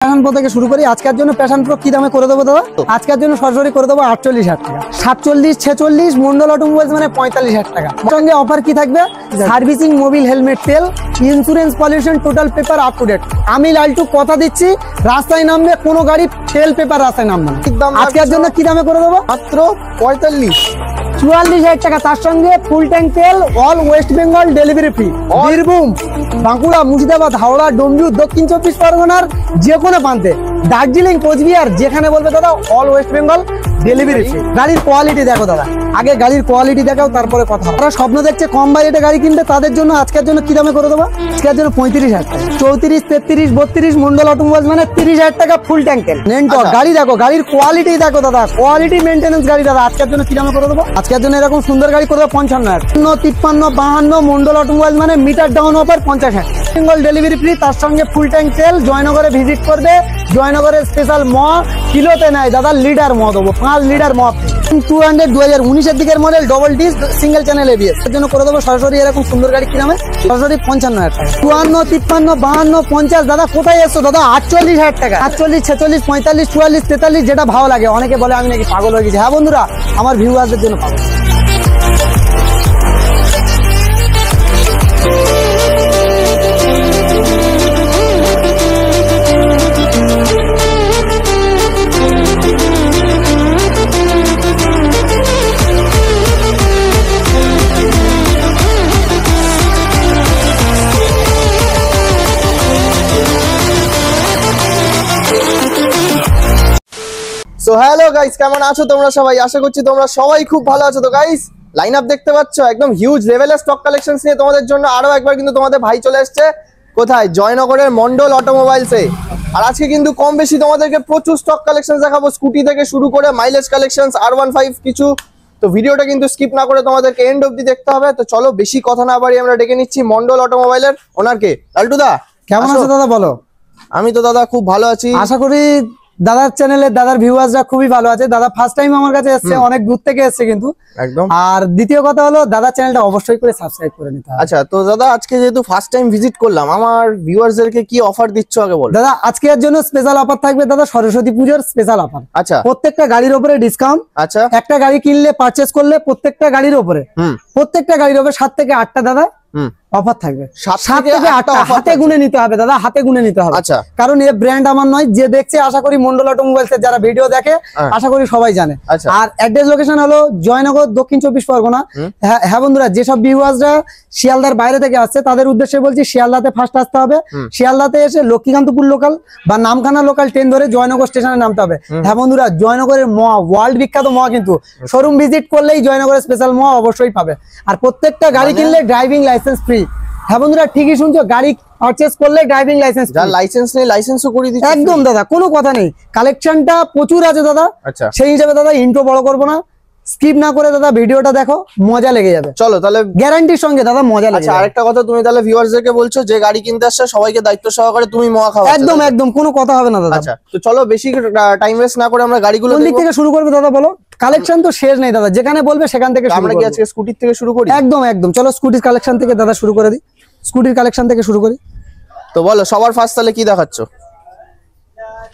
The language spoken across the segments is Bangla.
पैशन प्रो থেকে শুরু করি। আজকের জন্য প্যাশন প্রো কি দামে করে দেবো দাদা? আজকের জন্য সরাসরি করে দেবো 48,000 টাকা। 47, 46 মন্ডল অটোমোবাইলস মানে 45,000 টাকা। সঙ্গে অফার কি থাকবে? সার্ভিসিং, মোবিল, হেলমেট, তেল, insurance, pollution, total paper up to date. আমি লালটু কথা দিচ্ছি, রাস্তায় নামবে কোনো গাড়ি ফেল পেপার রাস্তায় নামবে না। আজকের জন্য কি দামে করে দেবো? মাত্র 44,000 টাকা। তার সঙ্গে ফুল ট্যাঙ্ক তেল, all West Bengal delivery free. Birbhum, Bankura, Murshidabad, Howrah, Domjur, দক্ষিণ 24 পরগনার যে কোনো প্রান্তে, দার্জিলিং, কোচবিহার যেখানে বলবে দাদা all West Bengal delivery free. গাড়ির কোয়ালিটি দেখো দাদা, আগে গাড়ির কোয়ালিটি দেখাও তারপরে কথা। যারা স্বপ্ন দেখছে কম বাজেটে গাড়ি কিনতে, তাদের জন্য আজকের জন্য কি দামে করে দেবো? আজকের জন্য 35,000 টাকা। 34, 33, 32 মন্ডল অটোমোবাইলস মানে 30,000 টাকা ফুল ট্যাঙ্ক তেল। নেনটক গাড়ি দেখো, গাড়ির কোয়ালিটি দেখো দাদা, কোয়ালিটি মেইনটেনেন্স গাড়ি দাদা। আজকের জন্য কি দামে করে দেবো? আজকের জন্য এরকম সুন্দর গাড়ি করে দেবো 55,000। 53, 52 মন্ডল অটোমোবাইলস মানে meter down offer 50,000 single delivery free. তার সঙ্গে ফুল ট্যাঙ্ক তেল। জয়নগরে ভিজিট করবে, জয়নগরের স্পেশাল ম কিলোতে নেয় দাদা, লিটার ম দেবো, 5 লিটার ম। 200 2019-এর দিকের model, double disc, single channel ABS. এর জন্য করে দেবো সরাসরি এরকম সুন্দর গাড়ি কি নামে? সরাসরি 55,000 টাকা। 54, 53, 52, 50 দাদা কোথায় এসছো দাদা? 48,000 টাকা। 48, 46, 45, 44, 43 যেটা ভালো লাগে। অনেকে বলে আমি নাকি পাগল হয়ে গেছি। হ্যাঁ বন্ধুরা, আমার ভিউয়ারদের জন্য পাগল। সো হ্যালো গাইস, কেমন আছো তোমরা সবাই? আশা করছি তোমরা সবাই খুব ভালো আছো। তো গাইস, লাইন আপ দেখতে পাচ্ছ, একদম হিউজ লেভেলের স্টক কালেকশনস নিয়ে তোমাদের জন্য আরো একবার কিন্তু তোমাদের ভাই চলে এসেছে। কোথায়? জয়নগরের মন্ডল অটোমোবাইলসে। আর আজকে কিন্তু কম বেশি তোমাদেরকে প্রচুর স্টক কালেকশনস দেখাবো, স্কুটি থেকে শুরু করে মাইলেজ কালেকশনস, R15 কিছু। তো ভিডিওটা কিন্তু স্কিপ না করে তোমাদেরকে এন্ড অবধি দেখতে হবে। তো চলো বেশি কথা না বাড়িয়ে আমরা ডেকে নিচ্ছি মন্ডল অটোমোবাইলের ওনারকে। লালটু দা কেমন আছো দাদা? বলো। আমি তো দাদা খুব ভালো আছি। আশা করি দাদার চ্যানেলে দাদার ভিউয়ার্সরা খুবই ভালো আছে। দাদা ফার্স্ট টাইম আমার কাছে এসেছে, অনেক দূর থেকে এসেছে কিন্তু একদম। আর দ্বিতীয় কথা হলো দাদার চ্যানেলটা অবশ্যই করে সাবস্ক্রাইব করে নিতে হবে। আচ্ছা, তো দাদা আজকে যেহেতু ফার্স্ট টাইম ভিজিট করলাম, আমার ভিউয়ার্সদেরকে কি অফার দিচ্ছ আগে বল। দাদা আজকের জন্য স্পেশাল অফার থাকবে দাদা, সরস্বতী পূজার স্পেশাল অফার। আচ্ছা, প্রত্যেকটা গাড়ির উপরে ডিসকাউন্ট। আচ্ছা, একটা গাড়ি কিনলে পারচেজ করলে প্রত্যেকটা গাড়ির উপরে 7 থেকে 8টা দাদা অফার থাকবে। 7 থেকে 8টা হাতে গুনে নিতে হবে দাদা, হাতে গুনে নিতে হবে। আচ্ছা, কারণ এই ব্র্যান্ড আমার নয়, যে দেখছে আশা করি মন্ডল অটোমোবাইলস এর যারা ভিডিও দেখে আশা করি সবাই জানে। আর অ্যাড্রেস লোকেশন হলো জয়নগর, দক্ষিণ 24 পরগনা। হ্যাঁ বন্ধুরা, যেসব ভিউয়ার্সরা শিয়ালদার বাইরে থেকে আসছে তাদের উদ্দেশ্যে বলছি, শিয়ালদাতে ফার্স্ট আসতে হবে। শিয়ালদাতে এসে লক্ষ্মীকান্তপুর লোকাল বা নামখানা লোকাল ট্রেন ধরে জয়নগর স্টেশনে নামতে হবে। হ্যাঁ বন্ধুরা, জয়নগরের মহা, ওয়ার্ল্ড বিখ্যাত মহা, কিন্তু শোরুম ভিজিট করলেই জয়নগরের স্পেশাল মহা অবশ্যই পাবে। আর প্রত্যেকটা গাড়ি কিনলে ড্রাইভিং লাইসেন্স ফ্রি। হ্যাঁ বন্ধুরা, ঠিকই শুনছো, গাড়ি পারচেজ করলে ড্রাইভিং লাইসেন্স, যার লাইসেন্স নেই লাইসেন্সও করে দিচ্ছি একদম দাদা, কোনো কথা নেই। কালেকশনটা প্রচুর আছে দাদা। আচ্ছা, সেই হিসাবে দাদা ইন্ট্রো বড় করবো না, স্কিপ না করে দাদা ভিডিওটা দেখো, মজা লেগে যাবে। চলো তাহলে, গ্যারান্টির সঙ্গে দাদা মজা লাগে। আচ্ছা, আরেকটা কথা, তুমি তাহলে ভিউয়ার্সদেরকে বলছো যে গাড়ি কিনতে আসছে সবাইকে দায়িত্ব সহকারে তুমি মোয়া খাও। একদম একদম, কোনো কথা হবে না দাদা। আচ্ছা, তো চলো বেশি টাইম ওয়েস্ট না করে আমরা গাড়িগুলো কোন দিক থেকে শুরু করবে দাদা বলো? কালেকশন তো শেষ নেই দাদা, যেখানে বলবে সেখান থেকে আমরা কি আজকে স্কুটির থেকে শুরু করি? একদম একদম, চলো স্কুটির কালেকশন থেকে দাদা শুরু করে দিই। স্কুটির কালেকশন থেকে শুরু করি। তো বলো সবার ফার্স্ট তাহলে কি দেখাচ্ছ?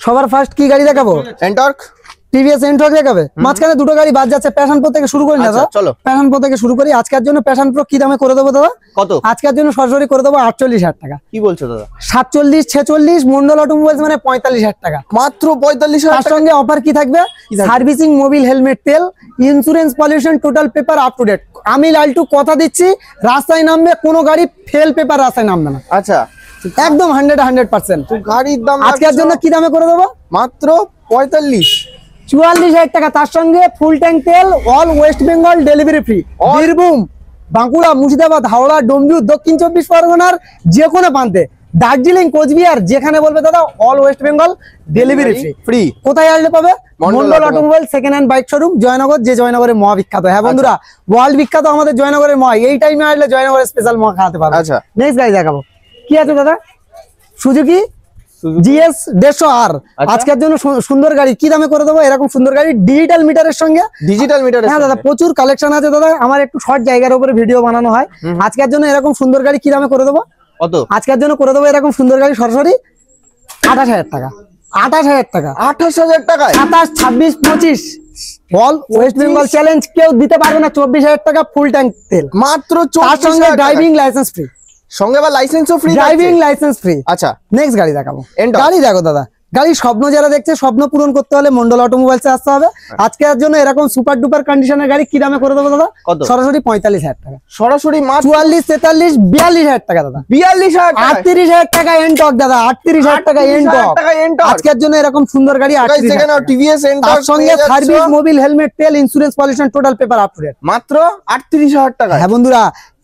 সবার ফার্স্ট কি গাড়ি দেখাবো? এন্টর্ক, টিভিএস এন্টর্ক দেখাবে। মাঝখানে দুটো গাড়ি বাদ যাচ্ছে, প্যাশন প্রো থেকে শুরু করি না দাদা। চলো প্যাশন প্রো থেকে শুরু করি। আজকের জন্য প্যাশন প্রো কি দামে করে দেবো দাদা? কত? আজকের জন্য সরাসরি করে দেবো 48,000 টাকা। কি বলছো দাদা? 47, 46 মন্ডল অটোমোবাইলস মানে 45,000 টাকা। মাত্র 45,000। তার সঙ্গে অফার কি থাকবে? সার্ভিসিং, মোবিল, হেলমেট, তেল, insurance, pollution, total paper up to date. আমি লালটু কথা দিচ্ছি, রাস্তায় নামবে কোনো গাড়ি ফেল পেপার রাস্তায় নামবে না। আচ্ছা, একদম 100%। গাড়ির দাম আজকের জন্য কি দামে করে দেবো? মাত্র 45, 44,000 টাকা। তার সঙ্গে ফুল ট্যাঙ্ক তেল, all West Bengal delivery free. Birbhum, Bankura, Murshidabad, Howrah, Domjur, দক্ষিণ 24 পরগনার যে কোনো প্রান্তে, দার্জিলিং, কোচবিহার যেখানে বলবে দাদা all West Bengal delivery free. কোথায় আসলে পাবে? Mondal automobile second hand bike showroom, Joynagar, যে জয়নগরের মহা বিখ্যাত। হ্যাঁ বন্ধুরা, ওয়ার্ল্ড বিখ্যাত আমাদের জয়নগরের মহা। এই টাইমে আসলে জয়নগরের স্পেশাল মহা খাওয়াতে পারবে। আচ্ছা, নেক্সট গাড়ি দেখাবো। কি আছে দাদা? Suzuki GS 150R। আজকের জন্য সুন্দর গাড়ি কি দামে করে দেবো? এরকম সুন্দর গাড়ি ডিজিটাল মিটারের সঙ্গে। ডিজিটাল মিটার, হ্যাঁ দাদা, প্রচুর কালেকশন আছে দাদা, আমার একটু শর্ট জায়গার উপরে ভিডিও বানানো হয়। আজকের জন্য এরকম সুন্দর গাড়ি কি দামে করে দেবো? কত? আজকের জন্য করে দেবো এরকম সুন্দর গাড়ি সরাসরি 28,000 টাকা। 28,000 টাকা। 28,000 টাকায় 27, 26, 25 অল ওয়েস্ট বেঙ্গল চ্যালেঞ্জ কেউ দিতে পারবে না। 24,000 টাকা ফুল ট্যাঙ্ক তেল, মাত্র তার সঙ্গে 24,000 ড্রাইভিং লাইসেন্স ফ্রি। সঙ্গে বা লাইসেন্সও ফ্রি, ড্রাইভিং লাইসেন্স ফ্রি। আচ্ছা নেক্সট গাড়ি দেখাবো। Ntorq। গাড়ি দেখো দাদা, গাড়ির স্বপ্ন যারা দেখছে, স্বপ্ন পূরণ করতে হলে মন্ডল অটোমোবাইলসে আসতে হবে। আজকের জন্য এরকম সুপার ডুপার কন্ডিশনের গাড়ি কি দামে করে দেবো দাদা? কত? সরাসরি 45,000 টাকা। সরাসরি মাত্র 44, 43, 42,000 টাকা দাদা। 42,000 টাকা, 38,000 টাকা Ntorq দাদা, 38,000 টাকা 38,000 Ntorq। টাকা Ntorq। আজকের জন্য এরকম সুন্দর গাড়ি Guys, 38,000 দেখে নাও, টাকা। TVS Ntorq তার সঙ্গে পেয়ে যাচ্ছ সার্ভিস, মোবিল, হেলমেট, তেল, insurance, pollution, total paper up to date. মাত্র 38,000 টাকা। হ্যাঁ বন্ধুরা,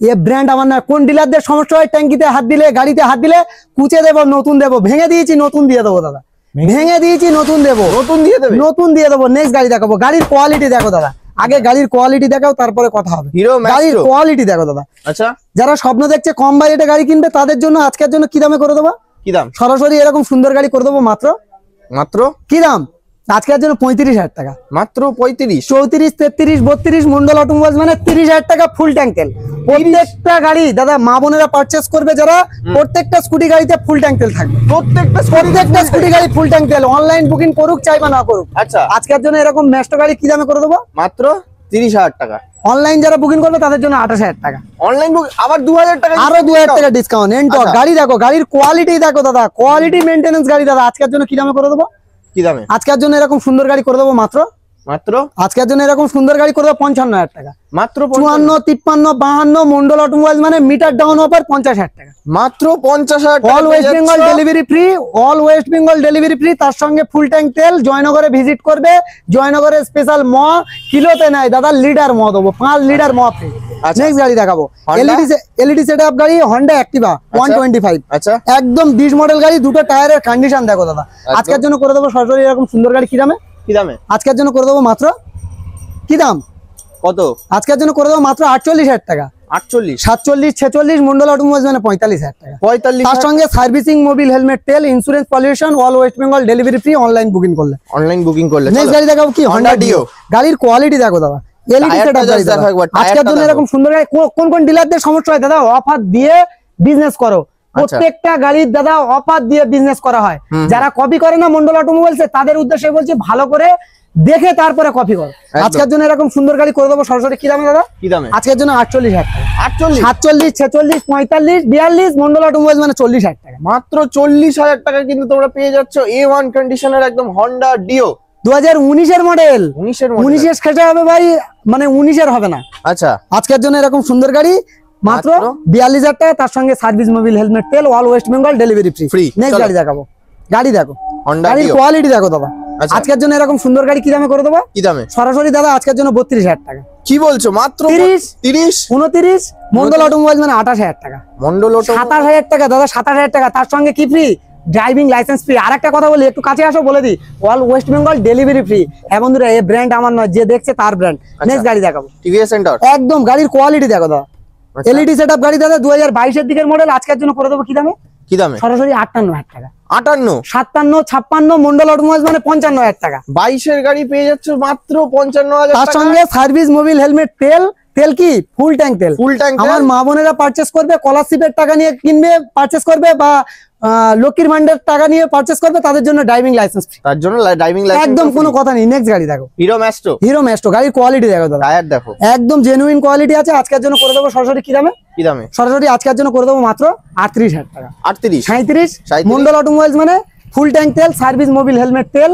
এ ব্র্যান্ড আমার না। কোন ডিলারদের সমস্যা হয় ট্যাঙ্কিতে হাত দিলে, গাড়িতে হাত দিলে কুচে দেবো, নতুন দেবো, ভেঙে দিয়েছি নতুন দিয়ে দেবো দাদা, ভেঙে দিয়েছি নতুন দেবো, নতুন দিয়ে দেবে, নতুন দিয়ে দেবো। নেক্সট গাড়ি দেখাবো। গাড়ির কোয়ালিটি দেখো দাদা, আগে গাড়ির কোয়ালিটি দেখাও, তারপরে কথা হবে। হিরো গাড়ির ম্যাস্ট্রো। কোয়ালিটি দেখো দাদা। আচ্ছা যারা স্বপ্ন দেখছে কম বাজেটে গাড়ি কিনবে, তাদের জন্য আজকের জন্য কি দামে করে দেবো? কি দাম? সরাসরি এরকম সুন্দর গাড়ি করে দেবো মাত্র মাত্র কি দাম? আজকের জন্য 35,000 টাকা। মাত্র 35। 34, 33, 32 মন্ডল অটোমোবাইলস মানে 30,000 টাকা ফুল ট্যাঙ্ক তেল। প্রত্যেকটা গাড়ি দাদা মা বোনেরা পারচেস করবে যারা, প্রত্যেকটা স্কুটি গাড়িতে ফুল ট্যাঙ্ক তেল থাকবে। প্রত্যেকটা স্কুটি গাড়ি ফুল ট্যাঙ্ক তেল, অনলাইন বুকিং করুক চাই বা না করুক। আচ্ছা আজকের জন্য এরকম ম্যাস্টো গাড়ি কি দামে করে দেবো? মাত্র 30,000 টাকা। অনলাইন যারা বুকিং করবে তাদের জন্য 28,000 টাকা। অনলাইন বুক আবার 2,000 টাকা, আরো 2,000 টাকা ডিসকাউন্ট। Ntorq আচ্ছা। গাড়ি দেখো, গাড়ির কোয়ালিটি দেখো দাদা, কোয়ালিটি মেইনটেনেন্স গাড়ি দাদা। আজকের জন্য কি দামে করে দেবো? কি দামে? আজকের জন্য এরকম সুন্দর গাড়ি করে দেবো মাত্র মাত্র আজকের জন্য এরকম সুন্দর গাড়ি করে দেবো 55,000 টাকা। মাত্র 54, 53, 52 মন্ডল অটোমোবাইলস মানে মিটার ডাউন অফার 50,000 টাকা। মাত্র 50,000 টাকা। All West Bengal delivery free, all West Bengal delivery free. তার সঙ্গে ফুল ট্যাঙ্ক তেল। জয়নগরে ভিজিট করবে, জয়নগরে স্পেশাল ম কিলোতে নেয় দাদা, লিটার ম দেবো, 5 লিটার ম ফ্রি। আচ্ছা। নেক্সট গাড়ি দেখাবো। Honda? এলইডি সেটআপ গাড়ি, হন্ডা অ্যাক্টিভা 125। আচ্ছা একদম 20 মডেল গাড়ি, দুটো টায়ারের কন্ডিশন দেখো দাদা। আজকের জন্য করে দেবো সরাসরি এরকম সুন্দর গাড়ি কি দামে? কি দামে? আজকের জন্য করে দেবো মাত্র কি দাম? কত? আজকের জন্য করে দেবো মাত্র 48,000 টাকা। 48, 47, 46 মন্ডল অটোমোবাইলস মানে 45,000 টাকা। 45। তার সঙ্গে সার্ভিসিং, মোবিল, হেলমেট, তেল, insurance, pollution, all West Bengal delivery free online booking করলে। অনলাইন বুকিং করলে। নেক্সট গাড়ি দেখাবো কি? Honda Honda Dio। ডিও। গাড়ির কোয়ালিটি দেখো দাদা, এলইডি টায়ারটা সেটআপ গাড়ি just দাদা। দেখো একবার, আজকের টায়ারটা জন্য দেখো। এরকম সুন্দর গাড়ি। কোন কোন ডিলারদের সমস্যা হয় দাদা? অফার দিয়ে বিজনেস করো। প্রত্যেকটা গাড়ির দাদা অফার দিয়ে বিজনেস করা হয়। যারা কপি করে না মন্ডল অটোমোবাইলসে, তাদের উদ্দেশ্যে বলছি ভালো করে দেখে তারপরে কপি করো। আজকের জন্য এরকম সুন্দর গাড়ি করে দেবো সরাসরি কি দামে দাদা? কি দামে? আজকের জন্য 48,000 টাকা। 48, 47, 46, 45, 42 মন্ডল অটোমোবাইলস মানে 40,000 টাকা। মাত্র 40,000 টাকা কিন্তু তোমরা পেয়ে যাচ্ছ A1 কন্ডিশনের একদম হন্ডা ডিও। 2019 মডেল। 19 মডেল। 19 খেটে হবে ভাই, মানে 19 হবে না। আচ্ছা আজকের জন্য এরকম সুন্দর গাড়ি মাত্র 42,000 টাকা। তার সঙ্গে সার্ভিস, মোবিল, হেলমেট, তেল, all West Bengal delivery free. Free। Next চলো। গাড়ি দেখাবো। গাড়ি দেখো, Honda গাড়ির Dio। কোয়ালিটি দেখো দাদা। আচ্ছা। আজকের জন্য এরকম সুন্দর গাড়ি কি দামে করে দেবো? কি দামে? সরাসরি দাদা আজকের জন্য 32,000 টাকা। কি বলছো? মাত্র 30, 30। 29 মন্ডল অটোমোবাইলস মানে 28,000 টাকা। মন্ডল অটো 27,000 টাকা দাদা, 27,000 টাকা। তার সঙ্গে কি ফ্রি? Driving licence free. আর একটা কথা বলি, একটু কাছে আসো বলে দিই, all West Bengal delivery free. হ্যাঁ বন্ধুরা, এই ব্র্যান্ড আমার নয়, যে দেখছে তার ব্র্যান্ড। নেক্সট গাড়ি দেখাবো। TVS Ntorq। একদম গাড়ির কোয়ালিটি দেখো দাদা, আচ্ছা। এলইডি সেটআপ গাড়ি দাদা, 2022 এর দিকের মডেল। আজকের জন্য করে দেবো কি দামে? কি দামে? সরাসরি 58,000 টাকা। 58, 57, 56 মন্ডল অটোমোবাইলস মানে 55,000 টাকা। 22 এর গাড়ি পেয়ে যাচ্ছ মাত্র 55,000 তার টাকা। সঙ্গে সার্ভিস, মোবিল, হেলমেট, তেল। তেল কি? ফুল ট্যাঙ্ক তেল। Full tank. আমার মা বোনেরা পারচেস করবে, স্কলারশিপের টাকা নিয়ে কিনবে, পারচেস করবে, বা লক্ষ্মীর ভান্ডার টাকা নিয়ে পারচেস করবে, তাদের জন্য ড্রাইভিং লাইসেন্স ফ্রি। তার জন্য ড্রাইভিং লাইসেন্স একদম কোনো কথা নেই। নেক্সট গাড়ি দেখো, হিরো ম্যাস্ট্রো। হিরো ম্যাস্টো। গাড়ির কোয়ালিটি দেখো দাদা, টায়ার দেখো একদম জেনুইন কোয়ালিটি আছে। আজকের জন্য করে দেবো সরাসরি কি দামে? কি দামে? সরাসরি আজকের জন্য করে দেবো মাত্র 38,000 টাকা। 38, 37 37 মন্ডল অটোমোবাইলস মানে ফুল ট্যাঙ্ক তেল, সার্ভিস, মোবিল, হেলমেট, তেল,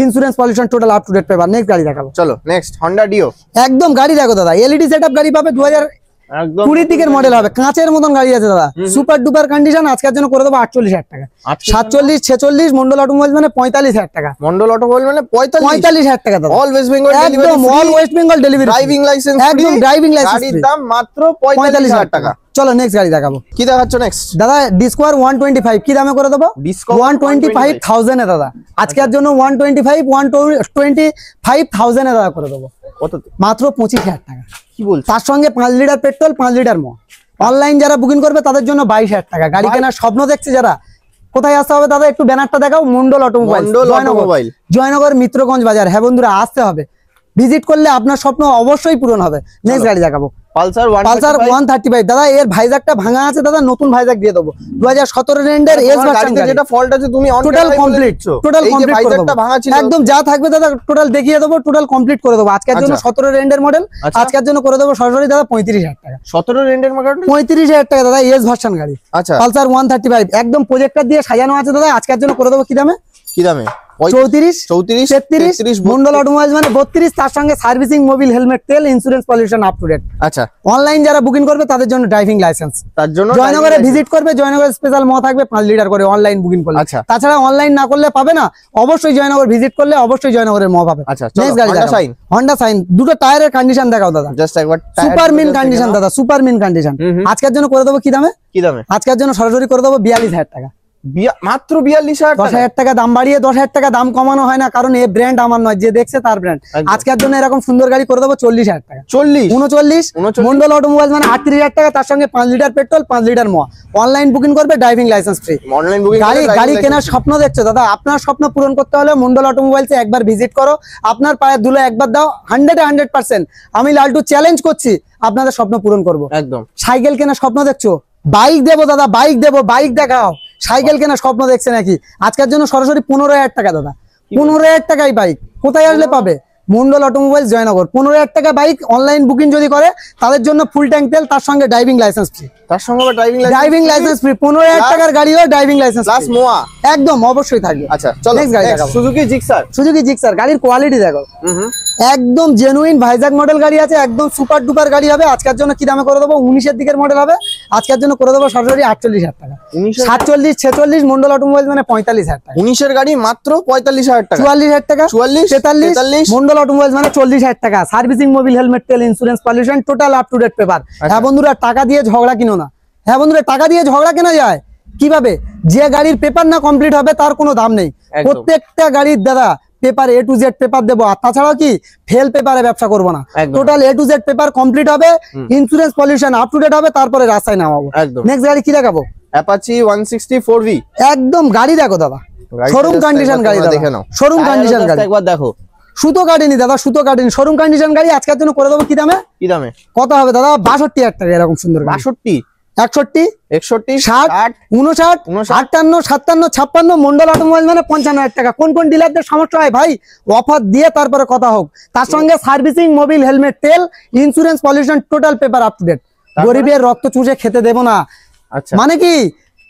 insurance, pollution, total up to date paper. Next গাড়ি দেখাবো। চলো নেক্সট হন্ডা ডিও। একদম গাড়ি দেখো দাদা, এলইডি সেটআপ গাড়ি পাবে, 2020 একদম দিকের মডেল হবে, কাঁচের মতন গাড়ি আছে দাদা, সুপার ডুপার কন্ডিশন। আজকের জন্য করে দেবো 48,000 টাকা। 47, 46 মন্ডল অটোমোবাইলস মানে 45,000 টাকা। মন্ডল অটোমোবাইল মানে 45,000 টাকা দাদা। অল ওয়েস্ট বেঙ্গল একদম all West Bengal delivery, driving licence একদম ড্রাইভিং লাইসেন্স। গাড়ির দাম মাত্র 45,000 টাকা। চলো নেক্সট গাড়ি দেখাবো। কি দেখাচ্ছ নেক্সট? দাদা ডিসকভার 125 কি দামে করে দেবো? Discover 125,000 এ দাদা। আজকের জন্য 125,000 এ দাদা করে দেবো কত? মাত্র 25,000 টাকা। কি বলছো? তার সঙ্গে 5 লিটার পেট্রোল, 5 লিটার ম। অনলাইন যারা বুকিং করবে তাদের জন্য 22,000 টাকা। গাড়ি কেনার স্বপ্ন দেখছে যারা, কোথায় আসতে হবে দাদা? একটু ব্যানারটা দেখাও, মন্ডল অটোমোবাইল, মন্ডল অটোমোবাইল, জয়নগর মিত্রগঞ্জ বাজার। হ্যাঁ বন্ধুরা, আসতে হবে। ভিজিট করলে আপনার স্বপ্ন অবশ্যই পূরণ হবে। নেক্সট গাড়ি দেখাবো পালসার পালসার 135 দাদা, এর ভাইজাকটা ভাঙা আছে দাদা, নতুন ভাইজাক দিয়ে দেবো। 2017 রেন্ডের এস ভার্সন গাড়ি, যেটা ফল্ট আছে তুমি on total complete, total complete করে দেবো। ভাঙা ছিল একদম যা থাকবে দাদা টোটাল দেখিয়ে দেবো, টোটাল কমপ্লিট করে দেবো। আজকের জন্য 17 রেন্ডের মডেল, আজকের জন্য করে দেবো সরাসরি দাদা 35,000 টাকা। 17 রেন্ডের মডেল 35,000 টাকা দাদা, এস ভার্সন গাড়ি। আচ্ছা, পালসার 135 একদম প্রজেক্টর দিয়ে সাজানো আছে দাদা, আজকের জন্য করে দেবো কি দামে? কি দামে? 34, 34, 33, মন্ডল অটোমোবাইলস মানে 32, তার সঙ্গে সার্ভিসিং, মোবিল, হেলমেট, তেল, insurance, pollution up to date. আচ্ছা, অনলাইন যারা বুকিং করবে তাদের জন্য ড্রাইভিং লাইসেন্স, তার জন্য জয়নগরে ভিজিট করবে, জয়নগর স্পেশাল ম থাকবে 5 লিটার করে অনলাইন বুকিং করলে। আচ্ছা, তাছাড়া অনলাইন না করলে পাবে না, অবশ্যই জয়নগর ভিজিট করলে অবশ্যই জয়নগরের ম পাবে। আচ্ছা, নেক্সট গাড়ি দেখাও, হন্ডা সাইন। দুটো টায়ারের কন্ডিশন দেখাও দাদা, জাস্ট একবার সুপার মিন কন্ডিশন দাদা, সুপার মিন কন্ডিশন। আজকের জন্য করে দেবো কি দামে? কি দামে? আজকের জন্য সরাসরি করে দেবো 42,000 টাকা। মাত্র 42,000 টাকা। 10,000 টাকা দাম বাড়িয়ে 10,000 টাকা দাম কমানো হয় না, কারণ এই ব্র্যান্ড আমার নয়, যে দেখছে তার ব্র্যান্ড। আজকের জন্য এরকম সুন্দর গাড়ি করে দেবো 40,000 টাকা। 39, মন্ডল অটোমোবাইল মানে 38,000 টাকা, তার সঙ্গে 5 লিটার পেট্রোল, 5 লিটার ম। অনলাইন বুকিং করবে, driving licence free. Online booking গাড়ি কেনার স্বপ্ন দেখছো দাদা, আপনার স্বপ্ন পূরণ করতে হলে মন্ডল অটোমোবাইলসে একবার ভিজিট করো, আপনার পায়ের ধুলো একবার দাও, 100% আমি লালটু চ্যালেঞ্জ করছি আপনাদের স্বপ্ন পূরণ করবো। একদম। সাইকেল কেনার স্বপ্ন দেখছো, বাইক দেবো দাদা, বাইক দেবো, বাইক দেখাও। সাইকেল কেনার স্বপ্ন দেখছে নাকি? আজকের জন্য সরাসরি 15,000 টাকা দাদা, 15,000 টাকায় বাইক। কোথায় আসলে পাবে? মন্ডল অটোমোবাইল জয়নগর। 15,000 টাকা বাইক অনলাইন বুকিং যদি করে তাদের জন্য ফুল ট্যাঙ্ক তেল, তার সঙ্গে ড্রাইভিং লাইসেন্স ফ্রি। তার সঙ্গে ড্রাইভিং লাইসেন্স ফ্রি, 15,000 টাকার গাড়িও ড্রাইভিং লাইসেন্স প্লাস মোয়া একদম অবশ্যই থাকবে। আচ্ছা চলো নেক্সট গাড়ি দেখাবো, সুজুকি জিক্সার। সুজুকি জিক্সার গাড়ির কোয়ালিটি দেখো, একদম জেনুইন ভাইজাক মডেল গাড়ি আছে, একদম সুপার ডুপার গাড়ি হবে। আজকের জন্য কি দামে করে দেবো? 19 এর দিকের মডেল হবে, আজকের জন্য করে দেবো সরাসরি 48,000 টাকা। 47, 46 মন্ডল অটোমোবাইল মানে 45,000 টাকা। 19 এর গাড়ি মাত্র 45,000 টাকা। 44,000 টাকা, 44, 43 মন্ডল অটোমোবাইল মানে 40,000 টাকা। সার্ভিসিং, মোবিল, হেলমেট, তেল, insurance, pollution, total up to date paper. হ্যাঁ বন্ধুরা, টাকা দিয়ে ঝগড়া কিনো না। হ্যাঁ বন্ধুরা, টাকা দিয়ে ঝগড়া কেনা যায় কিভাবে? যে গাড়ির পেপার না কমপ্লিট হবে তার কোনো দাম নেই। প্রত্যেকটা গাড়ির দাদা paper A to Z paper দেবো, আর তাছাড়াও কি ফেল পেপারে ব্যবসা করবো না। Total A to Z paper complete হবে, insurance, pollution up to date হবে, তারপরে রাস্তায় নামাবো। নেক্সট গাড়ি কি দেখাবো? Apache 160 4V। একদম গাড়ি দেখো দাদা, শোরুম কন্ডিশন গাড়ি দেখে নাও, শোরুম কন্ডিশন গাড়ি। একবার দেখো, সুতো কাটেনি দাদা, সুতো কাটেনি, শোরুম কন্ডিশন গাড়ি। আজকের জন্য করে দেবো কি দামে? কি দামে? কত হবে দাদা? 62,000 টাকা। এরকম সুন্দর 62, 61, 61, 60, 59, 58, 57, 56 মন্ডল অটোমোবাইল মানে 55,000 টাকা। কোন কোন ডিলারদের সমস্যা হয় ভাই? অফার দিয়ে তারপরে কথা হোক, তার সঙ্গে সার্ভিসিং, মোবিল, হেলমেট, তেল, insurance, pollution, total paper up to date. গরিবের রক্ত চুষে খেতে দেবো না। আচ্ছা, মানে কি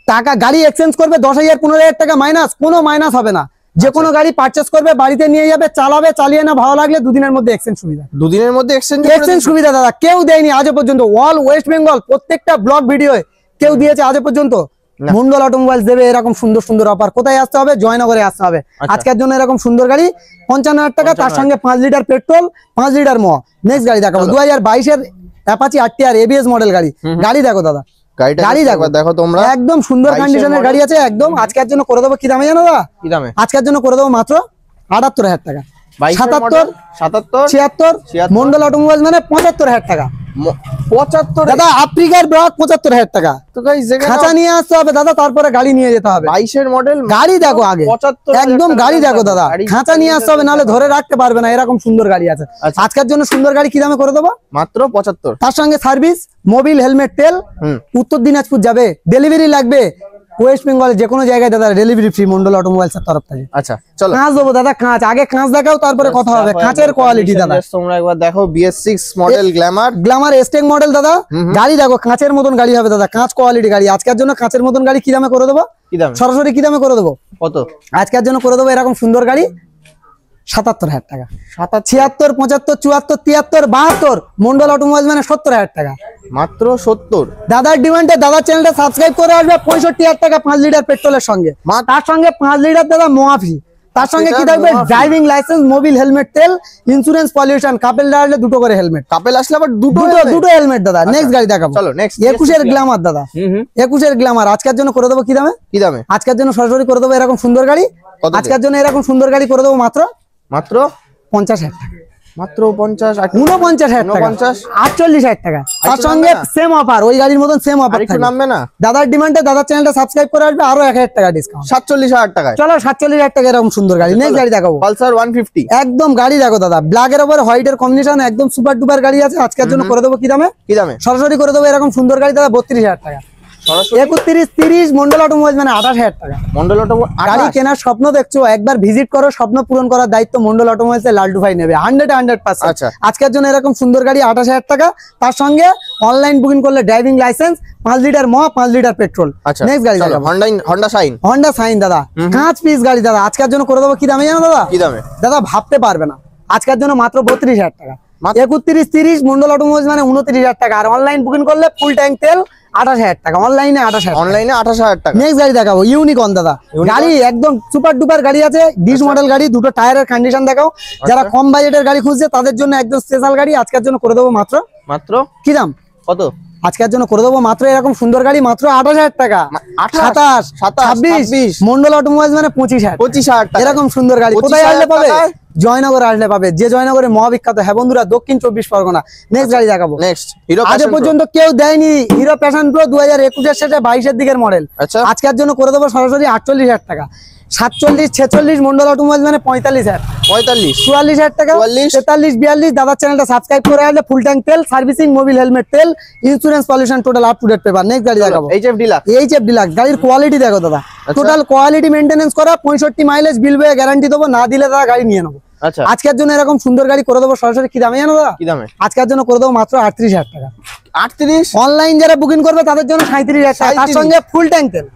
টাকা গাড়ি এক্সচেঞ্জ করবে 10,000 15,000 টাকা মাইনাস, কোনো মাইনাস হবে না। যে কোনো গাড়ি পারচেজ করবে, বাড়িতে নিয়ে যাবে, চালাবে, চালিয়ে না ভালো লাগলে 2 দিনের মধ্যে এক্সচেঞ্জ সুবিধা। 2 দিনের মধ্যে এক্সচেঞ্জ সুবিধা দাদা কেউ দেয়নি আজও পর্যন্ত। অল ওয়েস্ট বেঙ্গল প্রত্যেকটা ব্লগ ভিডিও কেউ দিয়েছে আজও পর্যন্ত? মন্ডল অটোমোবাইলস দেবে এরকম সুন্দর সুন্দর অফার। কোথায় আসতে হবে? জয়নগরে আসতে হবে। আজকের জন্য এরকম সুন্দর গাড়ি 55,000 টাকা, তার সঙ্গে 5 লিটার পেট্রোল, 5 লিটার ম। নেক্সট গাড়ি দেখাবো 2022 এর অ্যাপাচি RTR ABS মডেল গাড়ি। গাড়ি দেখো দাদা, গাড়ি দেখো তোমরা, একদম সুন্দর কন্ডিশনের গাড়ি আছে একদম। আজকের জন্য করে দেবো কি দামে জানো দাদা? কি দামে? আজকের জন্য করে দেবো মাত্র 78,000 টাকা। 77, 76 মন্ডল অটোমোবাইল মানে 75,000 টাকা। 75 দাদা আফ্রিকার ব্লক 75,000 টাকা। তো গাইস খাঁচা নিয়ে আসতে হবে দাদা, তারপরে গাড়ি নিয়ে যেতে হবে। 22 এর মডেল গাড়ি দেখো আগে, একদম গাড়ি দেখো দাদা, খাঁচা নিয়ে আসতে হবে, নাহলে ধরে রাখতে পারবে না। এরকম সুন্দর গাড়ি আছে। আজকের জন্য সুন্দর গাড়ি কি দামে করে দেবো? মাত্র 75। তার সঙ্গে সার্ভিস, মোবিল, হেলমেট, তেল, উত্তর দিনাজপুর যাবে, ডেলিভারি লাগবে ওয়েস্ট বেঙ্গল যে কোনো জায়গায় দাদা, ডেলিভারি ফ্রি মন্ডল অটোমোবাইলস এর তরফ থেকে। আচ্ছা চলো কাঁচ দেবো দাদা, কাঁচ আগে কাঁচ দেখাও, তারপরে কথা হবে। কাঁচের কোয়ালিটি দাদা তোমরা একবার দেখো, BS6 মডেল গ্ল্যামার এস্টেক মডেল দাদা। গাড়ি দেখো, কাঁচের মতন গাড়ি হবে দাদা, কাঁচ কোয়ালিটি গাড়ি। আজকের জন্য কাঁচের মতন গাড়ি কি দামে করে দেবো? সরাসরি কি দামে করে দেবো? কত? আজকের জন্য করে দেবো এরকম সুন্দর গাড়ি 77,000 টাকা। 76, 75, 74, 73, 72 মন্ডল অটোমোবাইল মানে 70,000 টাকা। মাত্র 70। দাদার ডিমান্ডে দাদার চ্যানেলটা সাবস্ক্রাইব করে আসবে 65,000 টাকা 5 লিটার পেট্রোলের সঙ্গে, তার সঙ্গে 5 লিটার দাদা মোয়াফি, তার সঙ্গে কি থাকবে? ড্রাইভিং লাইসেন্স, মোবিল, হেলমেট, তেল, ইন্স্যুরেন্স, পলিউশন। কাপেল আসলে 2 করে হেলমেট, কাপেল আসলে আবার দুটো হেলমেট দাদা। নেক্সট গাড়ি দেখাবো, চলো নেক্সট 21 এর গ্ল্যামার দাদা। 21 এর গ্ল্যামার আজকের জন্য করে দেবো কি দামে? কি দামে? আজকের জন্য সরাসরি করে দেবো এরকম সুন্দর গাড়ি। আজকের জন্য এরকম সুন্দর গাড়ি করে দেবো মাত্র 50,000 টাকা। মাত্র 50 49,000 টাকা, 48,000 টাকা। তার সঙ্গে সেম অফার, ওই গাড়ির মতন সেম অফার একটু নামবে না? দাদার ডিমান্ডে দাদার চ্যানেলটা সাবস্ক্রাইব করে আসবে, আরো 1,000 টাকা ডিসকাউন্ট, 47,000 টাকায়। চলো 47,000 টাকা এরকম সুন্দর গাড়ি। নেক্সট গাড়ি দেখাবো পালসার 150। একদম গাড়ি দেখো দাদা, ব্ল্যাক এর উপর হোয়াইটের কম্বিনেশন, একদম সুপার ডুপার গাড়ি আছে। আজকের জন্য করে দেবো কি দামে? কি দামে? সরাসরি করে দেবো এরকম সুন্দর গাড়ি দাদা 32,000 টাকা। 31, 30 মন্ডল অটোমোবাইলস মানে 28,000 টাকা। মন্ডল অটোমোবাইল গাড়ি কেনার স্বপ্ন দেখছো, একবার ভিজিট করো, স্বপ্ন পূরণ করার দায়িত্ব মন্ডল অটোমোবাইলস এর লালটু ভাই নেবে 100%। আচ্ছা। আজকের জন্য এরকম সুন্দর গাড়ি 28,000 টাকা। তার সঙ্গে অনলাইন বুকিং করলে ড্রাইভিং লাইসেন্স, 5 লিটার ম, 5 লিটার পেট্রোল। আচ্ছা, নেক্সট গাড়ি দেখাবো হন্ডা শাইন দাদা, 5 পিস গাড়ি দাদা। আজকের জন্য করে দেবো কি দামে জানো দাদা? কি দামে? দাদা ভাবতে পারবে না, আজকের জন্য মাত্র 32,000 টাকা। 31, 30 মন্ডল অটোমোবাইলস মানে 29,000 টাকা। আর অনলাইন বুকিং করলে ফুল ট্যাঙ্ক তেল 28,000 টাকা, অনলাইনে 28,000 টাকা। নেক্সট গাড়ি দেখাবো ইউনিকর্ন দাদা, গাড়ি একদম সুপার ডুপার গাড়ি আছে, ডিস মডেল গাড়ি, দুটো টায়ারের কন্ডিশন দেখাও। যারা কম বাজেটের গাড়ি খুঁজছে তাদের জন্য একদম স্পেশাল গাড়ি। আজকের জন্য করে দেবো মাত্র কি দাম? কত? আজকের জন্য করে দেবো মাত্র এরকম সুন্দর গাড়ি মাত্র 28,000 টাকা। 27, 26 মন্ডল অটোমোবাইলস মানে 25,000 টাকা। এরকম সুন্দর গাড়ি কোথায় আসলে পাবে? জয়নগর আসলে পাবে, যে জয়নগরে মহাবিখ্যাত। হ্যাঁ বন্ধুরা, দক্ষিণ 24 পরগনা। নেক্সট গাড়ি দেখাবো, আজ পর্যন্ত কেউ দেয়নি হিরো প্যাশন প্রো 2021 শেষে 22 এর মডেল। আজকের জন্য করে দেবো সরাসরি 48,000 টাকা। 47, 46 মন্ডল অটোমোবাইলস মানে 45,000, 44,000 টাকা। 43, 42 দাদার চ্যানেলটা সাবস্ক্রাইব করে আসলে ফুল ট্যাঙ্ক তেল, সার্ভিসিং, মোবিল হেলমেট তেল, insurance, pollution total up to date paper. Next গাড়ি দেখাবো এইচএফ ডিলাক্স। গাড়ির কোয়ালিটি দেখো দাদা, টোটাল কোয়ালিটি মেইনটেনেন্স করা, 65 মাইলেজ বিল বয়ে গ্যারান্টি দেবো, না দিলে দাদা গাড়ি নিয়ে নেবো। আজকের জন্য এরকম সুন্দর গাড়ি করে দেবো সরাসরি কি দামে জানো দাদা? কি দামে? আজকের জন্য করে দেবো মাত্র 38,000 টাকা। 38 অনলাইন যারা বুকিং করবে তাদের জন্য 37,000 টাকা, তার সঙ্গে ফুল ট্যাঙ্ক তেল।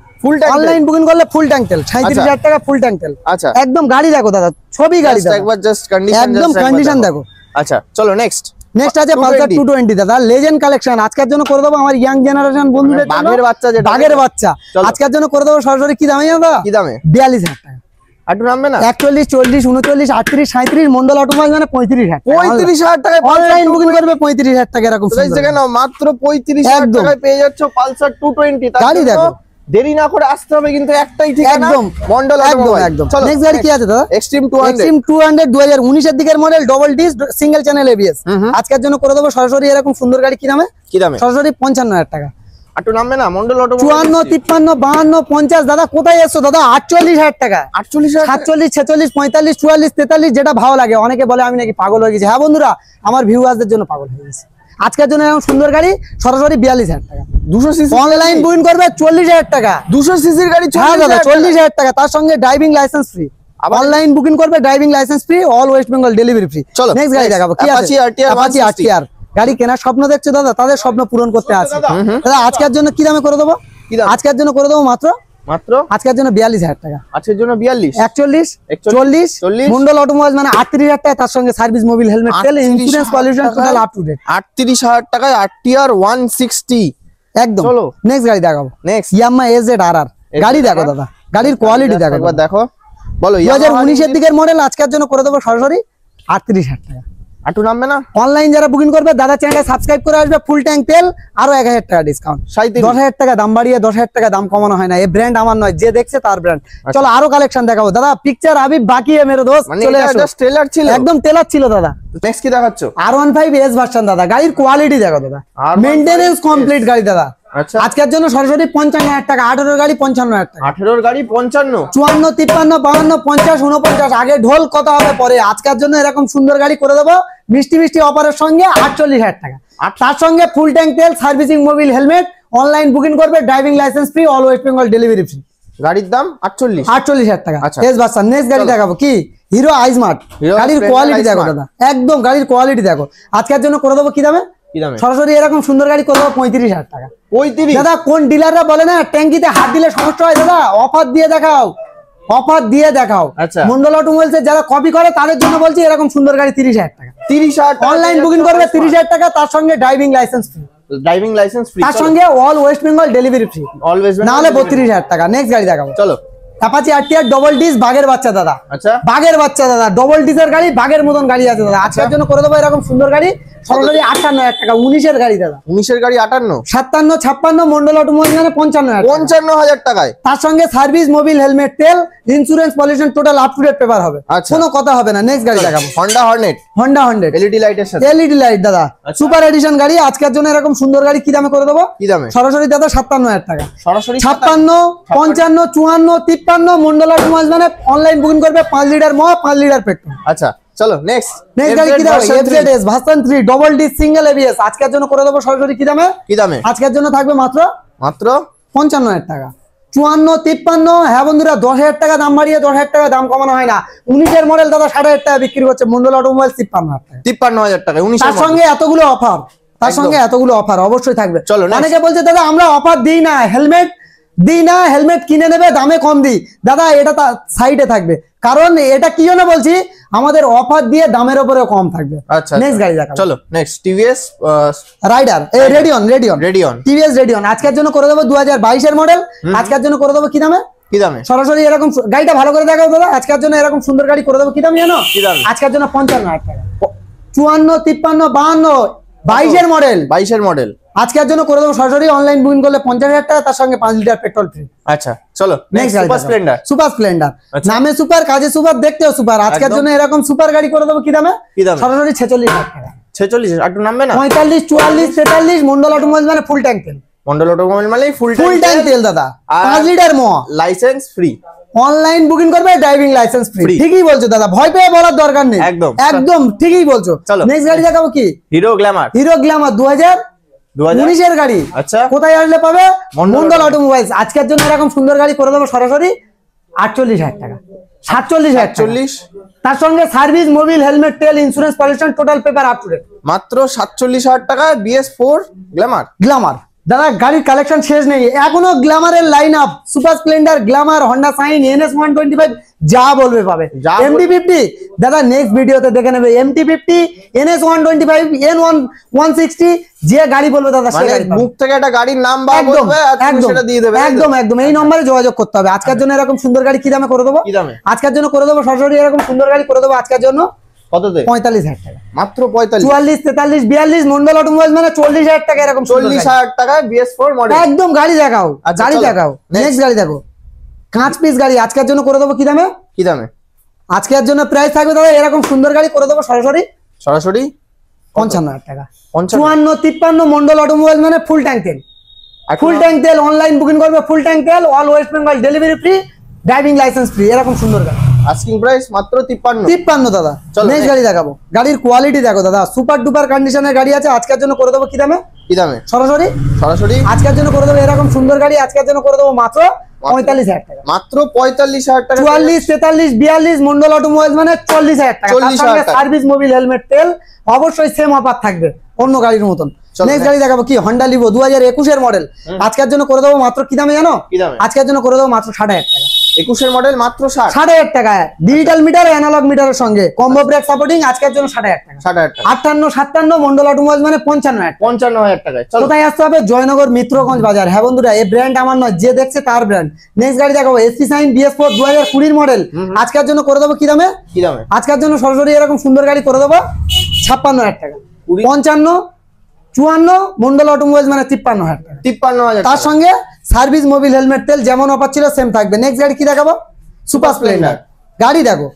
অনলাইন বুকিং করলে ফুল ট্যাঙ্ক তেল 37,000 টাকা, ফুল ট্যাঙ্ক তেল। আচ্ছা, একদম গাড়ি দেখো দাদা, ছবি গাড়ি দেখো একবার, জাস্ট কন্ডিশন, একদম কন্ডিশন দেখো। আচ্ছা চলো নেক্সট আছে পালসার 220 দাদা, লেজেন্ড কালেকশন। আজকের জন্য করে দেবো আমার ইয়াং জেনারেশন বন্ধুদের জন্য, বাঘের বাচ্চা। আজকের জন্য করে দেবো সরাসরি কি দামে জানো দাদা? কি দামে? 42,000 টাকা। আটু নামবে না? 41, 40, 39, 38, 37 মন্ডল অটোমোবাইল মানে 35,000 টাকা। অনলাইন বুকিং করবে 35,000 টাকা। এরকম মাত্র 35,000 টাকায় পেয়ে যাচ্ছ পালসার 220 গাড়ি দেখো। দেরি না করে আসতে হবে কিন্তু একটাই ঠিকানা, মন্ডল অটোমোবাইল। চলো নেক্সট গাড়ি কি আছে দাদা? এক্সট্রিম 200 2019 এর দিকের model, double disc, single channel ABS. আজকের জন্য করে দেবো সরাসরি এরকম সুন্দর গাড়ি কি দামে? সরাসরি 55,000 টাকা। আটু নামবে না? মন্ডল অটোমোবাইল 54, 53, 52, 50 দাদা কোথায় এসছো দাদা? 48,000 টাকা। 48,000, 47, 46, 45, 44, 43 যেটা ভালো লাগে। অনেকে বলে আমি নাকি পাগল হয়ে গেছি। হ্যাঁ বন্ধুরা, আমার ভিউয়ারদের জন্য পাগল হয়ে গেছে। আজকের জন্য এরকম সুন্দর গাড়ি সরাসরি 42,000 টাকা। 200 সিসি অনলাইন বুকিং করবে 40,000 টাকা। 200 সিসির গাড়ি 40,000 টাকা, তার সঙ্গে driving licence free. Online booking করবে driving licence free, all West Bengal delivery free. চলো নেক্সট গাড়ি দেখাবো কি আছে? Apache RTR. গাড়ি কেনার স্বপ্ন দেখছো দাদা, তাদের স্বপ্ন পূরণ করতে আছে দাদা। আজকের জন্য কি দামে করে দেবো? আজকের জন্য করে দেবো মাত্র আজকের জন্য 42,000 টাকা। আজকের জন্য 42, 41, 40 মন্ডল অটোমোবাইল মানে 38,000 টাকা, তার সঙ্গে সার্ভিস, মোবিল হেলমেট তেল, insurance, pollution total up to date. 38,000 টাকায় আরটিআর 160 একদম। চলো নেক্সট গাড়ি দেখাবো, নেক্সট ইয়ামাহা এজেড-আরআর। গাড়ি দেখো দাদা, গাড়ির কোয়ালিটি দেখো একবার, দেখো বলো 2019 এর দিকের মডেল। আজকের জন্য করে দেবো সরাসরি 38,000 টাকা। আটু নামবে না? অনলাইন যারা বুকিং করবে দাদা চ্যানেলটা সাবস্ক্রাইব করে আসবে, ফুল ট্যাঙ্ক তেল, আরো 1,000 টাকা ডিসকাউন্ট। 10,000 টাকা দাম বাড়িয়ে 10,000 টাকা দাম কমানো হয় না। এই ব্র্যান্ড আমার নয়, যে দেখছে তার ব্র্যান্ড। চলো আরো কালেকশন দেখাবো দাদা। পিকচার আবি বাকি মেরে দোস্ত, চলে আসো। জাস্ট ট্রেলার ছিল, একদম ট্রেলার ছিল দাদা। নেক্সট কি দেখাচ্ছ? R15 এস ভার্সন দাদা। গাড়ির কোয়ালিটি দেখো দাদা, মেইনটেনেন্স কমপ্লিট গাড়ি দাদা। আজকের জন্য সরাসরি 55,000 টাকা। 18 গাড়ি 55,000 টাকা। 18 গাড়ি 55, 54, 53, 52, 50, 49। আগে ঢোল কত হবে পরে। আজকের জন্য এরকম সুন্দর গাড়ি করে দেবো মিষ্টি মিষ্টি অফারের সঙ্গে 48,000 টাকা। আর তার সঙ্গে ফুল ট্যাঙ্ক তেল, servicing, Mobil helmet, online booking করবে driving licence free, all West Bengal delivery free. গাড়ির দাম 48,000 টাকা। S version. নেক্সট গাড়ি দেখাবো কি? Hero iSmart. গাড়ির কোয়ালিটি দেখো দাদা, একদম গাড়ির কোয়ালিটি দেখো। আজকের জন্য করে দেবো কি দামে? সরাসরি এরকম সুন্দর গাড়ি করে দেবো 35,000 টাকা। 35 দাদা, কোন ডিলাররা বলে না ট্যাঙ্কিতে হাত দিলে সমস্যা হয় দাদা, অফার দিয়ে দেখাও, অফার দিয়ে দেখাও। মন্ডল অটোমোবাইলস যারা কপি করে তাদের জন্য বলছি এরকম সুন্দর গাড়ি 30,000 টাকা। 30,000 অনলাইন বুকিং করবে 30,000 টাকা, তার সঙ্গে ড্রাইভিং লাইসেন্স ফ্রি, তার সঙ্গে all West Bengal delivery free, না হলে 32,000 টাকা। নেক্সট গাড়ি দেখাবো, চলো অ্যাপাচি আরটিআর ডবল ডিস, বাঘের বাচ্চা দাদা। আচ্ছা, বাঘের বাচ্চা দাদা, ডবল ডিসের গাড়ি, বাঘের মতন গাড়ি আছে দাদা। আজকের জন্য করে দেবো এরকম সুন্দর গাড়ি সরাসরি 58,000 টাকা। 19-এর গাড়ি দাদা, 19-এর গাড়ি 58, 57, 56 মন্ডল অটোমোবাইল মানে 55,000 55,000 টাকায়। তার সঙ্গে সার্ভিস, মোবিল, হেলমেট, তেল, insurance, pollution total up to date paper হবে, আচ্ছা। কোনো কথা হবে না। নেক্সট গাড়ি দেখাবো Honda Hornet, Honda hundred LED লাইটের সাথে, এলইডি লাইট দাদা, সুপার এডিশন গাড়ি। আজকের জন্য এরকম সুন্দর গাড়ি কি দামে করে দেবো? কি দামে? সরাসরি দাদা 57,000 টাকা। সরাসরি 56, 55, 54, 53 মন্ডল অটোমোবাইল মানে অনলাইন বুকিং করবে 5 লিটার 5 লিটার পেট্রোল। আচ্ছা চলো নেক্সট গাড়ি কি দামে? FZS version 3 double D single ABS আজকের জন্য করে দেবো সরাসরি কি দামে? কি দামে? আজকের জন্য থাকবে মাত্র 55,000 টাকা। 54, 53, হ্যাঁ বন্ধুরা 10,000 টাকা দাম বাড়িয়ে 10,000 টাকা দাম কমানো হয় না। 19-এর মডেল দাদা 60,000 টাকা বিক্রি করছে মন্ডল অটোমোবাইল 53,000 টাকা। 53,000 টাকা 19 তার সঙ্গে এতগুলো অফার, তার সঙ্গে এতগুলো অফার অবশ্যই থাকবে। চলো, next। অনেকে বলছে দাদা আমরা অফার দিই না, হেলমেট দিই না, হেলমেট কিনে নেবে দামে কম দিই। দাদা এটা সাইডে থাকবে, কারণ এটা কি জন্য বলছি, আমাদের অফার দিয়ে দামের উপরে কম থাকবে। আচ্ছা নেক্সট গাড়ি দেখাবো, চলো next TVS Raider, Radeon TVS Radeon আজকের জন্য করে দেবো 2022-এর মডেল। আজকের জন্য করে দেবো কি দামে? কি দামে? সরাসরি এরকম গাড়িটা ভালো করে দেখাবো দাদা। আজকের জন্য এরকম সুন্দর গাড়ি করে দেবো কি দাম জানো? কি দাম? আজকের জন্য 55,000 টাকা। 54, 53, 52 22-এর মডেল, 22-এর মডেল আজকের জন্য করে দেবো সরাসরি অনলাইন বুকিং করলে 50,000 টাকা, তার সঙ্গে 5 লিটার পেট্রোল ফ্রি। আচ্ছা চলো next super Splendor, super Splendor আচ্ছা। নামে সুপার, কাজে সুপার, দেখতেও সুপার। আজকের একদম। জন্য এরকম সুপার গাড়ি করে দেবো কি দামে? কি দামে? সরাসরি 46,000 টাকা। 46 একটু নামবে না? 45, 44, 43 মন্ডল অটোমোবাইল মানে ফুল ট্যাঙ্ক তেল, মন্ডল অটোমোবাইল মানে ফুল ট্যাঙ্ক তেল দাদা, 5 litre licence free, online booking করবে, ড্রাইভিং লাইসেন্স ফ্রি। Free। ঠিকই বলছো দাদা, ভয় পেয়ে বলার দরকার নেই, একদম। একদম ঠিকই বলছো। চলো। নেক্সট গাড়ি দেখাবো কি? হিরো গ্ল্যামার, হিরো গ্ল্যামার 2019-এর গাড়ি। আচ্ছা কোথায় আসলে পাবে? মন্ডল মন্ডল অটোমোবাইলস। আজকের জন্য এরকম সুন্দর গাড়ি করে দেবো সরাসরি 48,000 টাকা। 47,000 টাকা। 40 তার সঙ্গে সার্ভিস, মোবিল, হেলমেট, তেল, insurance, pollution total paper up to date. মাত্র 47,000 টাকা BS4 গ্ল্যামার। গ্ল্যামার দাদা গাড়ির কালেকশন শেষ নেই, এখনো গ্ল্যামারের line up, Super Splendor, Glamour, Honda Shine, NS 125 যা বলবে পাবে। যা MT-50 দাদা নেক্সট ভিডিওতে দেখে নেবে, MT-50, NS 125, N1 160 যে গাড়ি বলবে দাদা সেই মানে গাড়ি পাবে। মুখ থেকে একটা গাড়ির নাম বা একদম বলবে আর তুমি একদম সেটা দিয়ে দেবে, তাই তো? একদম একদম এই নম্বরে যোগাযোগ করতে হবে। আজকের জন্য এরকম সুন্দর গাড়ি কি দামে করে দেবো? কি দামে? আজকের জন্য করে দেবো সরাসরি এরকম সুন্দর গাড়ি করে দেবো আজকের জন্য কততে? 45,000 টাকা। মাত্র 45, 44, 43, 42 মন্ডল অটোমোবাইল মানে 40,000 টাকা এরকম সুন্দর গাড়ি। 40,000 টাকায় BS4 মডেল। একদম গাড়ি দেখাও, আচ্ছা, গাড়ি চলো। দেখাও। Next। নেক্সট গাড়ি দেখো, কাঁচ পিস গাড়ি আজকের জন্য করে দেবো কি দামে? কি দামে? আজকের জন্য প্রাইস থাকবে দাদা এরকম সুন্দর গাড়ি করে দেবো সরাসরি সরাসরি 55,000 টাকা। 55, 54, 53 মন্ডল অটোমোবাইল মানে ফুল ট্যাঙ্ক তেল, ফুল ট্যাঙ্ক তেল, অনলাইন বুকিং করবে ফুল ট্যাঙ্ক তেল, all West Bengal delivery free, driving licence free, এরকম সুন্দর গাড়ি। আস্কিং প্রাইস মাত্র 53। 53 দাদা। চলো, নেক্সট next। গাড়ি দেখাবো, গাড়ির কোয়ালিটি দেখো দাদা, সুপার ডুপার কন্ডিশনের গাড়ি আছে। আজকের জন্য করে দেবো কি দামে? কি দামে? সরাসরি সরাসরি আজকের জন্য করে দেবো এরকম সুন্দর গাড়ি আজকের জন্য করে দেবো মাত্র 45,000 টাকা। মাত্র 45,000 টাকা। 44, 43, 42 মন্ডল অটোমোবাইল মানে 40,000 টাকা। 40,000 টাকা। সার্ভিস, মোবিল, হেলমেট, তেল অবশ্যই সেম অফার থাকবে অন্য গাড়ির মতন। চলো, নেক্সট গাড়ি দেখাবো কি? হন্ডা লিভো 2021-এর মডেল। আজকের জন্য করে দেবো মাত্র কি দামে জানো? কি দামে? আজকের জন্য করে দেবো মাত্র 60,000 টাকা। 21-এর মডেল মাত্র 60। 60,000 টাকা ডিজিটাল মিটার, অ্যানালগ মিটারের সঙ্গে কম্বো ব্রেক সাপোর্টিং আজকের জন্য 60,000 টাকা। 60,000 টাকা। 58, 57 মন্ডল অটোমোবাইল মানে 55,000 টাকা। 55,000 টাকায়। চলো কোথায় আসতে হবে? জয়নগর মিত্রগঞ্জ বাজার। হ্যাঁ বন্ধুরা এই ব্র্যান্ড আমার নয়, যে দেখছে তার ব্র্যান্ড। নেক্সট গাড়ি দেখাবো SP সাইন BS4 2020-এর মডেল। আজকের জন্য করে দেবো কি দামে? কি দামে? আজকের জন্য সরাসরি এরকম সুন্দর গাড়ি করে দেবো 56,000 টাকা। 55, 54 মন্ডল অটোমোবাইল মানে 53,000 টাকা। 53,000 তার সঙ্গে সার্ভিস, মোবিল, হেলমেট, তেল যেমন অফার ছিল সেম থাকবে। নেক্সট গাড়ি কি দেখাবো? সুপার স্প্লেন্ডার গাড়ি দেখো,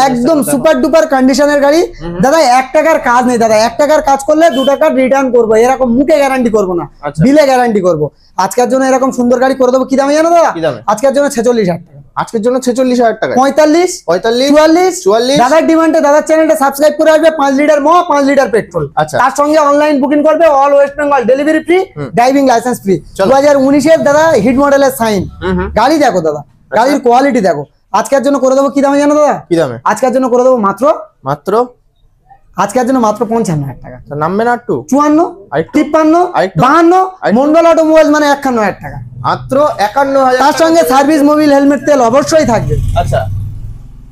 একদম সুপার ডুপার কন্ডিশনের গাড়ি দাদা। 1 টাকার কাজ নেই দাদা, 1 টাকার কাজ করলে 2 টাকা রিটার্ন করবো, এরকম মুখে গ্যারান্টি করবো না, আচ্ছা। বিলে গ্যারান্টি করবো। আজকের জন্য এরকম সুন্দর গাড়ি করে দেবো কি দামে জানো দাদা? কি দামে? আজকের জন্য 46,000 টাকা। আজকের জন্য 46,000 টাকা। 45, 45, 44, 44 দাদার ডিমান্ডে দাদার চ্যানেলটা সাবস্ক্রাইব করে আসবে, 5 লিটার 5 লিটার পেট্রোল। আচ্ছা। তার সঙ্গে অনলাইন বুকিং করবে, all West Bengal delivery free, driving licence free. চলো। 2019-এর দাদা হিট মডেলের সাইন গাড়ি দেখো দাদা, গাড়ির কোয়ালিটি দেখো। আজকের জন্য করে দেবো কি দামে জানো দাদা? কি দামে? আজকের জন্য করে দেবো মাত্র মাত্র আজকের জন্য মাত্র 55,000 টাকা। নামবে না একটু? 54, আরেকটু? 53, আরেকটু? 52 আরেকটু? মন্ডল অটোমোবাইল মানে 51,000 টাকা। মাত্র 51,000। তার সঙ্গে সার্ভিস, মোবিল, হেলমেট, তেল অবশ্যই থাকবে। আচ্ছা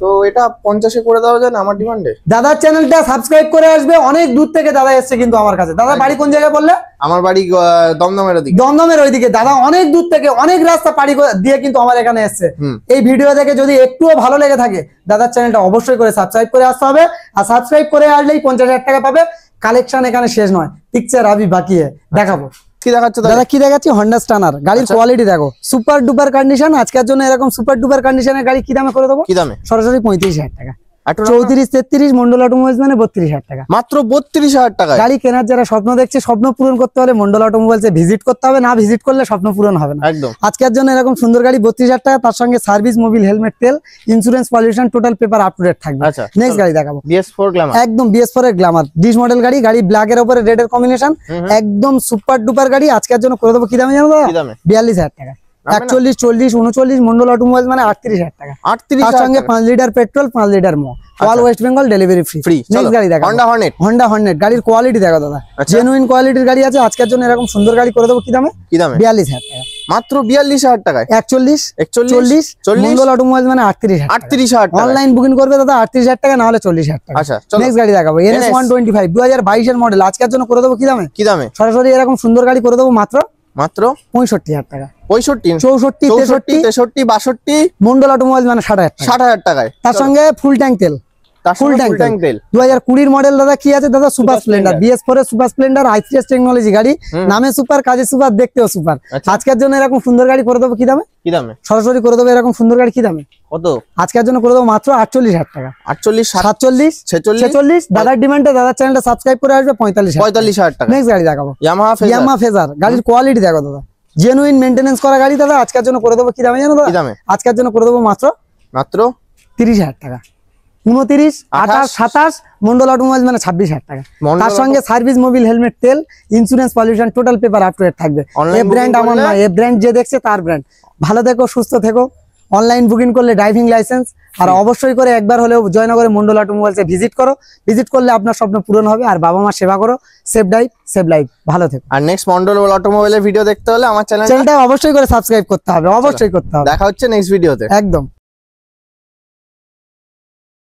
তো এটা 50-এ করে দেওয়া যায় না আমার ডিমান্ডে? দাদার চ্যানেলটা সাবস্ক্রাইব করে আসবে, অনেক দূর থেকে দাদা এসছে কিন্তু আমার কাছে। দাদা বাড়ি কোন জায়গায় বললে? আমার বাড়ি দমদমের দিকে। দমদমের ওইদিকে। দাদা অনেক দূর থেকে অনেক রাস্তা পাড়ি দিয়ে কিন্তু আমার এখানে এসছে। এই ভিডিও দেখে যদি একটুও ভালো লেগে থাকে দাদার চ্যানেলটা অবশ্যই করে সাবস্ক্রাইব করে আসতে হবে। আর সাবস্ক্রাইব করে আসলেই 50,000 টাকা পাবে। কালেকশন এখানে শেষ নয়, পিকচার আবি বাকি দেখাবো। কি দেখাচ্ছ দাদা কি দেখাচ্ছি, হন্ডা স্টানার গাড়ির কোয়ালিটি দেখো, সুপার ডুপার কন্ডিশন। আজকের জন্য এরকম সুপার ডুপার কন্ডিশনের গাড়ি কি দামে করে দেবো? কি দামে? সরাসরি 35,000 টাকা। 34-33 মন্ডল অটোমোবাইলস মানে 32,000 টাকা, মাত্র 32,000 টাকা। গাড়ি কেনার যারা স্বপ্ন দেখছে, স্বপ্ন পূরণ করতে হলে মন্ডল অটোমোবাইলসে ভিজিট করতে হবে, না ভিজিট করলে স্বপ্ন পূরণ হবে না একদম। আজকের জন্য এরকম সুন্দর গাড়ি 32,000 টাকা, তার সঙ্গে সার্ভিস, মোবিল, হেলমেট, তেল, insurance, pollution, total paper up to date থাকবে। আচ্ছা, নেক্সট গাড়ি দেখাবো BS4 গ্ল্যামার, একদম BS4 এর গ্ল্যামার, ডিস মডেল গাড়ি, গাড়ি ব্ল্যাক এর উপরে রেড এর কম্বিনেশন, একদম সুপার ডুপার গাড়ি। আজকের জন্য করে দেবো কি দামে জানো দাদা? 42,000 টাকা। 41, 40, 39 মন্ডল অটোমোবাইল মানে 38,000 টাকা। 38,000 তার সঙ্গে 5 লিটার পেট্রোল, 5 লিটার মো, all West Bengal delivery free. Next গাড়ি দেখো হন্ডা হর্নেট, গাড়ির কোয়ালিটি দেখো দাদা, জেনুইন কোয়ালিটির গাড়ি আছে। আজকের জন্য এরকম সুন্দর গাড়ি করে দেবো কি দামে? 42,000 টাকা, মাত্র 42,000 টাকায়। 41, 40 মন্ডল অটোমোবাইল মানে 38,000 টাকা। অনলাইন বুকিং করবে দাদা 38,000 টাকা, না হলে 40,000 টাকা। আচ্ছা, নেক্সট গাড়ি দেখাবো NS 125 2022 এর মডেল। আজকের জন্য করে দেবো কি দামে? সরাসরি এরকম সুন্দর গাড়ি করে দেবো মাত্র 65,000 টাকা। 65, 64, 63, 63, 62 মন্ডল অটোমোবাইল মানে 60,000 টাকায়। তার সঙ্গে ফুল ট্যাঙ্ক তেল, ফুল ট্যাঙ্ক তেল 2020 মডেল দাদা। কি আছে দাদা? সুপার স্প্লেন্ডার, BS4 এর সুপার স্প্লেন্ডার, i3s টেকনোলজি গাড়ি, নামে সুপার, কাজে সুপার, দেখতেও সুপার। আজকের জন্য এরকম সুন্দর গাড়ি করে দেবো কি দামে? সরাসরি করে দেবো এরকম সুন্দর গাড়ি কি দামে? কত? আজকের জন্য করে দেবো মাত্র 48,000 টাকা। 48, 47, 46 দাদার ডিমান্ডে দাদার চ্যানেলটা সাবস্ক্রাইব করে আসবে 45,000 টাকা। নেক্সট গাড়ি দেখাবো ইয়ামাহা ফেজার, গাড়ির কোয়ালিটি দেখো দাদা, জেনুইন মেইনটেনেন্স করা গাড়ি দাদা। আজকের জন্য করে দেবো কি দামে জানো দাদা? আজকের জন্য করে দেবো মাত্র 30,000 টাকা। 29, 28, 27 মন্ডল অটোমোবাইল মানে 26,000 টাকা। তার সঙ্গে সার্ভিস, মোবিল, হেলমেট, তেল, insurance, pollution, total paper up to date থাকবে। এ ব্র্যান্ড আমার নয়, এ ব্র্যান্ড যে দেখছে তার ব্র্যান্ড। ভালো থেকো, সুস্থ থেকো। অনলাইন বুকিং করলে ড্রাইভিং লাইসেন্স, আর অবশ্যই করে একবার হলেও জয়নগরে মন্ডল অটোমোবাইলসে ভিজিট করো। ভিজিট করলে আপনার স্বপ্ন পূরণ হবে, আর বাবা মার সেবা করো। Save drive, save life. ভালো থেকো। আর নেক্সট মন্ডল অটোমোবাইলের ভিডিও দেখতে হলে আমার চ্যানেলটা অবশ্যই করে সাবস্ক্রাইব করতে হবে, অবশ্যই করতে হবে। দেখা হচ্ছে নেক্সট ভিডিওতে। একদম।